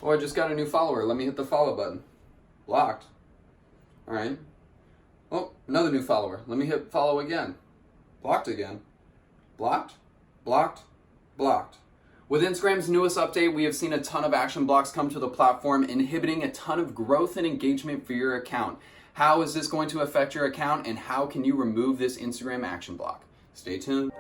Oh, I just got a new follower. Let me hit the follow button. Blocked. All right. Oh, another new follower. Let me hit follow again. Blocked again. Blocked, blocked, blocked. With Instagram's newest update, we have seen a ton of action blocks come to the platform, inhibiting a ton of growth and engagement for your account. How is this going to affect your account, and how can you remove this Instagram action block? Stay tuned.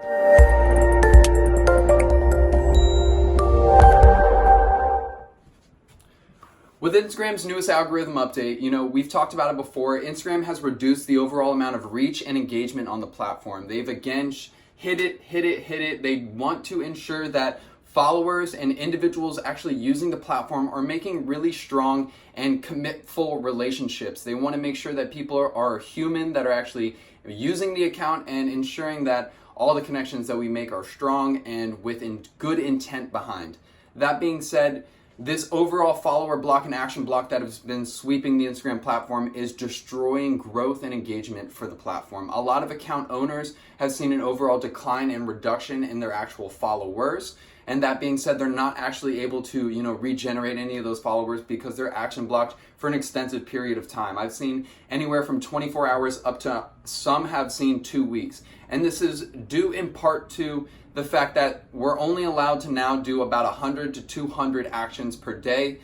With Instagram's newest algorithm update, we've talked about it before, Instagram has reduced the overall amount of reach and engagement on the platform. They've again hit it. They want to ensure that followers and individuals actually using the platform are making really strong and commitful relationships. They want to make sure that people are human, that are actually using the account, and ensuring that all the connections that we make are strong and with good intent behind. That being said, this overall follower block and action block that has been sweeping the Instagram platform is destroying growth and engagement for the platform. A lot of account owners have seen an overall decline and reduction in their actual followers. And that being said, they're not actually able to, regenerate any of those followers because they're action blocked for an extensive period of time. I've seen anywhere from 24 hours up to some have seen 2 weeks. And this is due in part to the fact that we're only allowed to now do about 100 to 200 actions per day,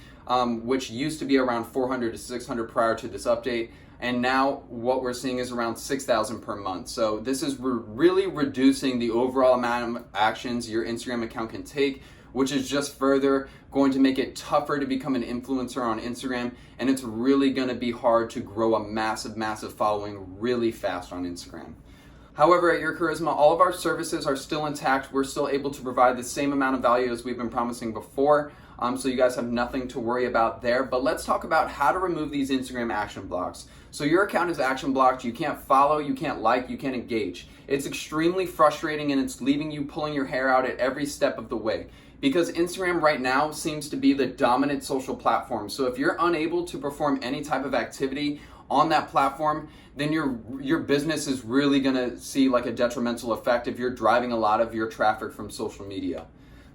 which used to be around 400 to 600 prior to this update. And now what we're seeing is around 6,000 per month. So this is really reducing the overall amount of actions your Instagram account can take, which is just further going to make it tougher to become an influencer on Instagram. And it's really gonna be hard to grow a massive following really fast on Instagram. However, at Your Charisma, all of our services are still intact. We're still able to provide the same amount of value as we've been promising before. So you guys have nothing to worry about there. But let's talk about how to remove these Instagram action blocks. So your account is action blocked. You can't follow, you can't like, you can't engage. It's extremely frustrating, and it's leaving you pulling your hair out at every step of the way. Because Instagram right now seems to be the dominant social platform. So if you're unable to perform any type of activity on that platform, then your business is really gonna see like a detrimental effect if you're driving a lot of your traffic from social media.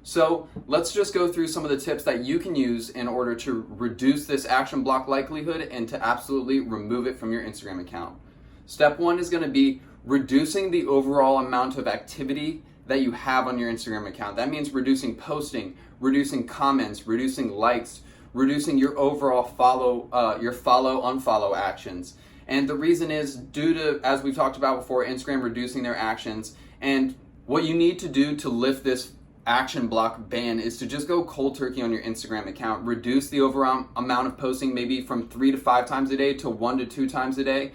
So let's just go through some of the tips that you can use in order to reduce this action block likelihood and to absolutely remove it from your Instagram account. Step one is gonna be reducing the overall amount of activity that you have on your Instagram account. That means reducing posting, reducing comments, reducing likes, reducing your overall follow-unfollow actions. And the reason is due to, as we've talked about before, Instagram reducing their actions. And what you need to do to lift this action block ban is to just go cold turkey on your Instagram account. Reduce the overall amount of posting, maybe from 3 to 5 times a day to 1 to 2 times a day.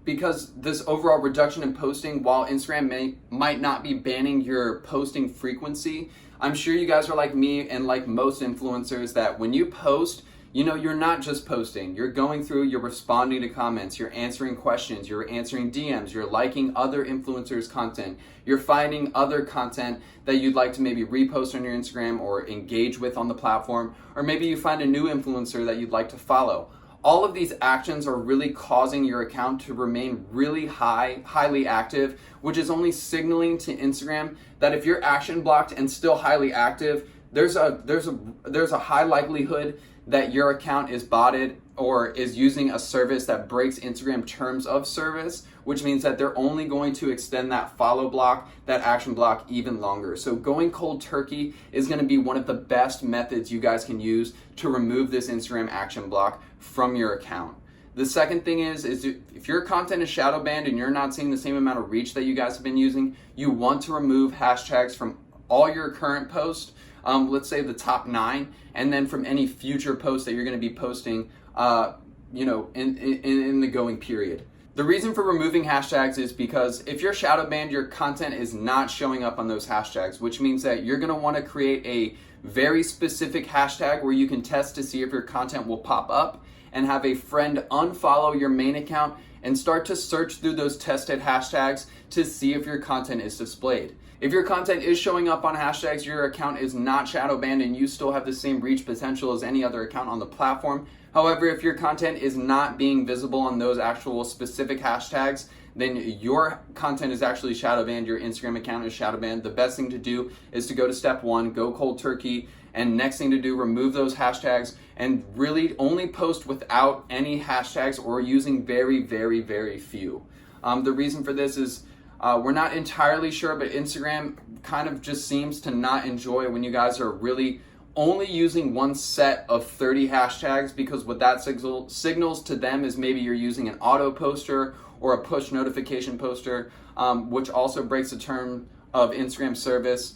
Because this overall reduction in posting, while Instagram might not be banning your posting frequency, I'm sure you guys are like me and like most influencers that when you post, you're not just posting. You're going through, you're responding to comments, you're answering questions, you're answering DMs, you're liking other influencers' content, you're finding other content that you'd like to maybe repost on your Instagram or engage with on the platform, or maybe you find a new influencer that you'd like to follow. All of these actions are really causing your account to remain really highly active, which is only signaling to Instagram that if you're action blocked and still highly active, there's a high likelihood that your account is botted or is using a service that breaks Instagram terms of service, which means that they're only going to extend that follow block, that action block even longer. So going cold turkey is going to be one of the best methods you guys can use to remove this Instagram action block from your account. The second thing is if your content is shadow banned and you're not seeing the same amount of reach that you guys have been using, you want to remove hashtags from all your current posts, let's say the top 9, and then from any future posts that you're going to be posting, in the going period. The reason for removing hashtags is because if you're shadow banned, your content is not showing up on those hashtags, which means that you're going to want to create a very specific hashtag where you can test to see if your content will pop up, and have a friend unfollow your main account and start to search through those tested hashtags to see if your content is displayed. If your content is showing up on hashtags, your account is not shadow banned and you still have the same reach potential as any other account on the platform. However, if your content is not being visible on those actual specific hashtags, then your content is actually shadow banned, your Instagram account is shadow banned. The best thing to do is to go to step 1, go cold turkey, And next thing to do, remove those hashtags and really only post without any hashtags or using very, very, very few. The reason for this is we're not entirely sure, but Instagram kind of just seems to not enjoy when you guys are really only using one set of 30 hashtags, because what that signals to them is maybe you're using an auto poster or a push notification poster, which also breaks the term of Instagram service.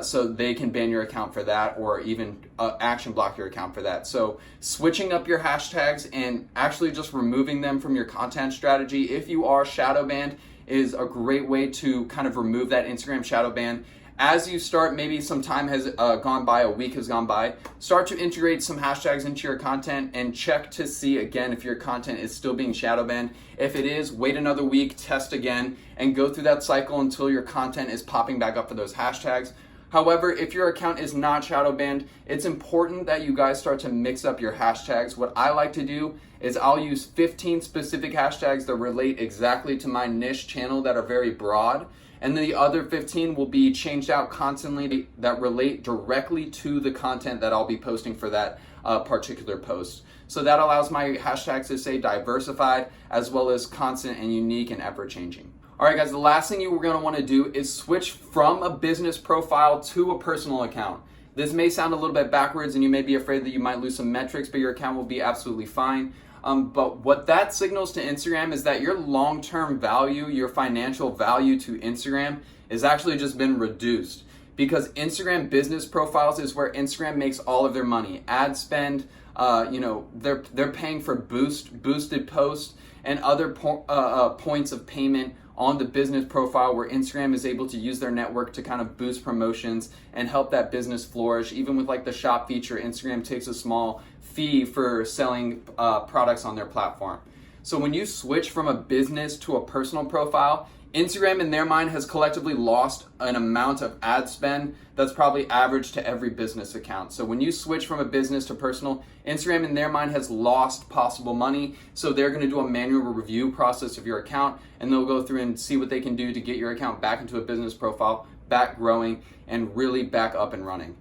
So they can ban your account for that, or even action block your account for that. So switching up your hashtags and actually just removing them from your content strategy, if you are shadow banned, is a great way to kind of remove that Instagram shadow ban. As you start, maybe some time has gone by, a week has gone by, start to integrate some hashtags into your content and check to see again if your content is still being shadow banned. If it is, wait another week, test again, and go through that cycle until your content is popping back up for those hashtags. However, if your account is not shadow banned, it's important that you guys start to mix up your hashtags. What I like to do is I'll use 15 specific hashtags that relate exactly to my niche channel that are very broad. And then the other 15 will be changed out constantly that relate directly to the content that I'll be posting for that particular post. So that allows my hashtags to stay diversified as well as constant and unique and ever changing. All right, guys, the last thing you're going to want to do is switch from a business profile to a personal account. This may sound a little bit backwards and you may be afraid that you might lose some metrics, but your account will be absolutely fine. But what that signals to Instagram is that your long-term value, your financial value to Instagram is actually just been reduced, because Instagram business profiles is where Instagram makes all of their money. Ad spend, they're paying for boosted posts and other points of payment on the business profile, where Instagram is able to use their network to kind of boost promotions and help that business flourish. Even with like the shop feature, Instagram takes a small fee for selling products on their platform. So when you switch from a business to a personal profile, Instagram in their mind has collectively lost an amount of ad spend that's probably average to every business account. So when you switch from a business to personal, Instagram in their mind has lost possible money. So they're going to do a manual review process of your account, and they'll go through and see what they can do to get your account back into a business profile, back growing, and really back up and running.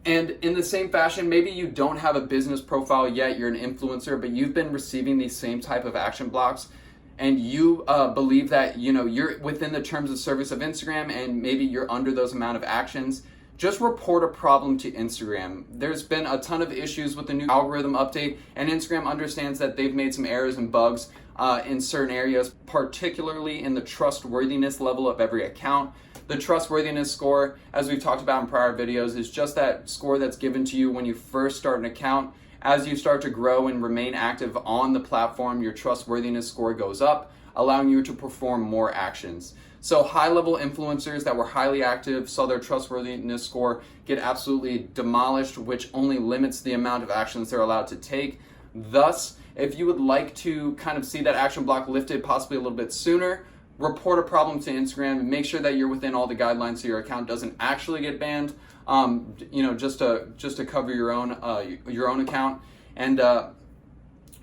And in the same fashion, maybe you don't have a business profile yet, you're an influencer, but you've been receiving these same type of action blocks, and you believe that you're within the terms of service of Instagram, and maybe you're under those amount of actions. Just report a problem to Instagram. There's been a ton of issues with the new algorithm update, and Instagram understands that they've made some errors and bugs in certain areas, particularly in the trustworthiness level of every account. The Trustworthiness Score, as we've talked about in prior videos, is just that score that's given to you when you first start an account. As you start to grow and remain active on the platform, your Trustworthiness Score goes up, allowing you to perform more actions. So high-level influencers that were highly active saw their Trustworthiness Score get absolutely demolished, which only limits the amount of actions they're allowed to take. Thus, if you would like to kind of see that action block lifted possibly a little bit sooner, report a problem to Instagram and make sure that you're within all the guidelines so your account doesn't actually get banned. Just to cover your own account, and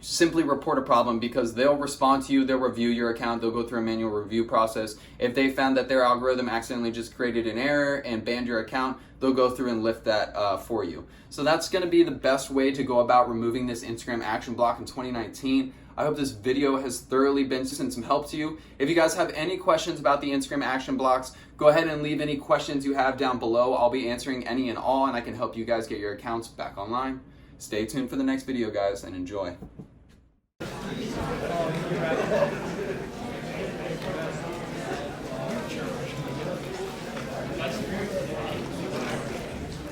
simply report a problem, because they'll respond to you, they'll review your account, they'll go through a manual review process. If they found that their algorithm accidentally just created an error and banned your account, they'll go through and lift that for you. So that's going to be the best way to go about removing this Instagram action block in 2019. I hope this video has thoroughly been some help to you. If you guys have any questions about the Instagram action blocks, go ahead and leave any questions you have down below. I'll be answering any and all, and I can help you guys get your accounts back online. Stay tuned for the next video, guys, and enjoy.